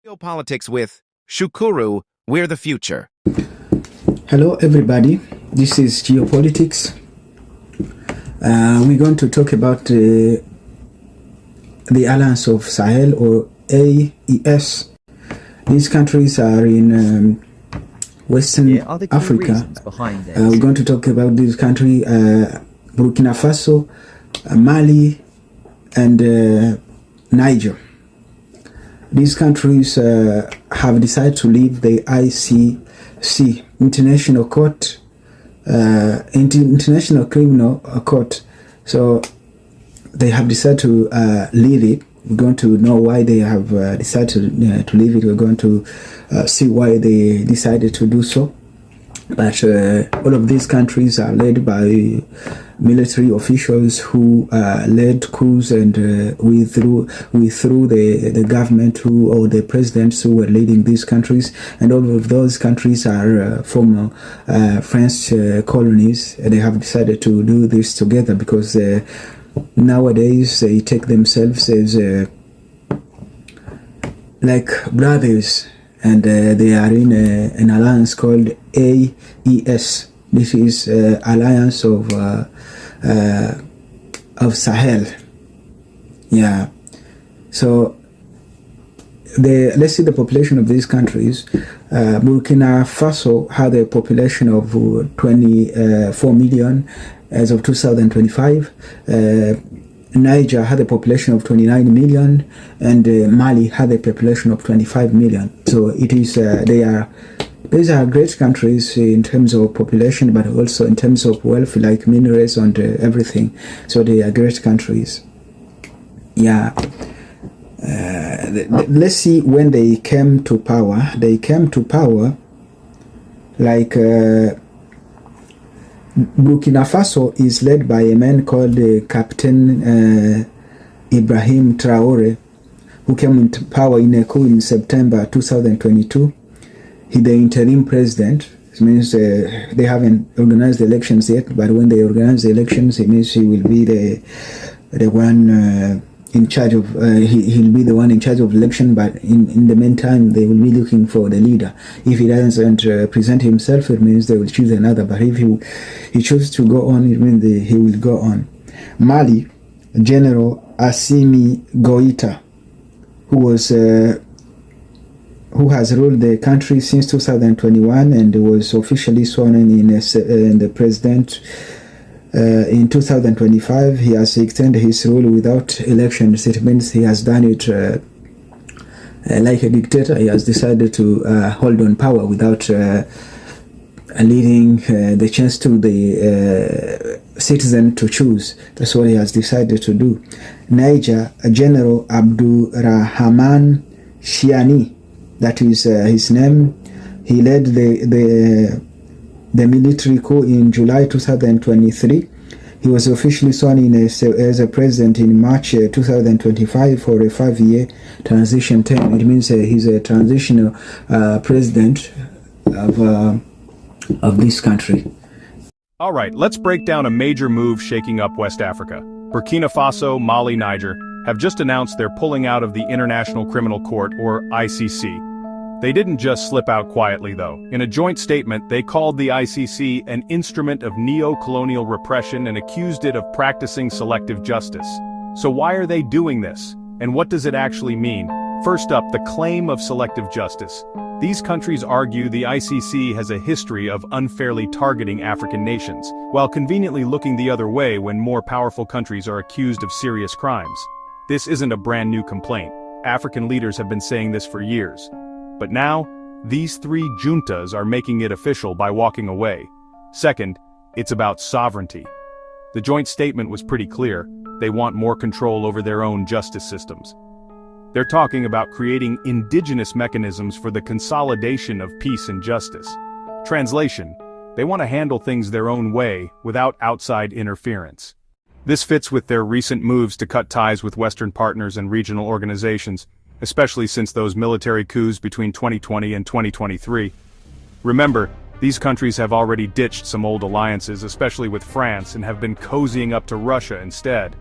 Geopolitics with Shukuru, we're the future. Hello everybody, this is Geopolitics. We're going to talk about the Alliance of Sahel, or AES. These countries are in Western Africa. We're going to talk about this country, Burkina Faso, Mali, and Niger. These countries have decided to leave the ICC, International Court, International Criminal Court. So they have decided to leave it. We're going to know why they have decided to leave it. We're going to see why they decided to do so. But all of these countries are led by military officials who led coups and withdrew the government or the presidents who were leading these countries. And all of those countries are former French colonies. They have decided to do this together because nowadays they take themselves as like brothers. And they are in an alliance called AES. This is Alliance of Sahel. Yeah. So let's see the population of these countries. Burkina Faso had a population of 24 million as of 2025. Niger had a population of 29 million, and Mali had a population of 25 million. So it is these are great countries in terms of population, but also in terms of wealth, like minerals and everything. So they are great countries. Yeah. Let's see when they came to power. They came to power like Burkina Faso is led by a man called Captain Ibrahim Traore, who came into power in a coup in September 2022. He's the interim president. It means they haven't organized the elections yet, but when they organize the elections, it means he will be the one in charge of. He'll be the one in charge of election. But in the meantime, they will be looking for the leader. If he doesn't present himself, it means they will choose another. But if he chooses to go on, it means he will go on. Mali, General Assimi Goïta, who has ruled the country since 2021 and was officially sworn in the president in 2025. He has extended his rule without elections. It means he has done it like a dictator. He has decided to hold on power without leaving the chance to the citizen to choose. That's what he has decided to do. Niger, General Abdurrahman Chiani, that is his name. He led the military coup in July 2023. He was officially sworn in as a president in March 2025 for a 5-year transition term. It means he's a transitional president of this country. All right, let's break down a major move shaking up West Africa. Burkina Faso, Mali, Niger have just announced they're pulling out of the International Criminal Court, or ICC. They didn't just slip out quietly, though. In a joint statement, they called the ICC an instrument of neocolonial repression and accused it of practicing selective justice. So why are they doing this? And what does it actually mean? First up, the claim of selective justice. These countries argue the ICC has a history of unfairly targeting African nations, while conveniently looking the other way when more powerful countries are accused of serious crimes. This isn't a brand new complaint. African leaders have been saying this for years. But now, these three juntas are making it official by walking away. Second, it's about sovereignty. The joint statement was pretty clear. They want more control over their own justice systems. They're talking about creating indigenous mechanisms for the consolidation of peace and justice. Translation: they want to handle things their own way, without outside interference. This fits with their recent moves to cut ties with Western partners and regional organizations, especially since those military coups between 2020 and 2023. Remember, these countries have already ditched some old alliances, especially with France, and have been cozying up to Russia instead.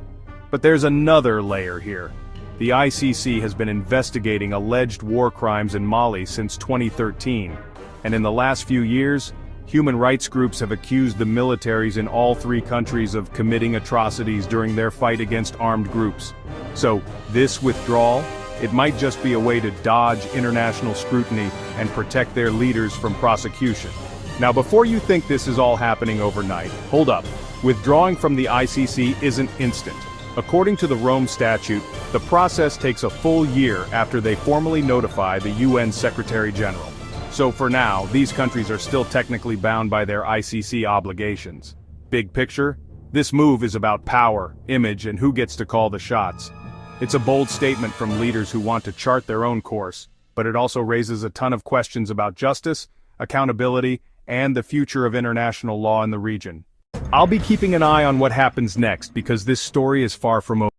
But there's another layer here. the ICC has been investigating alleged war crimes in Mali since 2013, and in the last few years, human rights groups have accused the militaries in all three countries of committing atrocities during their fight against armed groups. So, this withdrawal, it might just be a way to dodge international scrutiny and protect their leaders from prosecution. Now, before you think this is all happening overnight, hold up. Withdrawing from the ICC isn't instant. According to the Rome Statute, the process takes a full year after they formally notify the UN Secretary General. So for now, these countries are still technically bound by their ICC obligations. Big picture, this move is about power, image, and who gets to call the shots. It's a bold statement from leaders who want to chart their own course, but it also raises a ton of questions about justice, accountability, and the future of international law in the region. I'll be keeping an eye on what happens next because this story is far from over.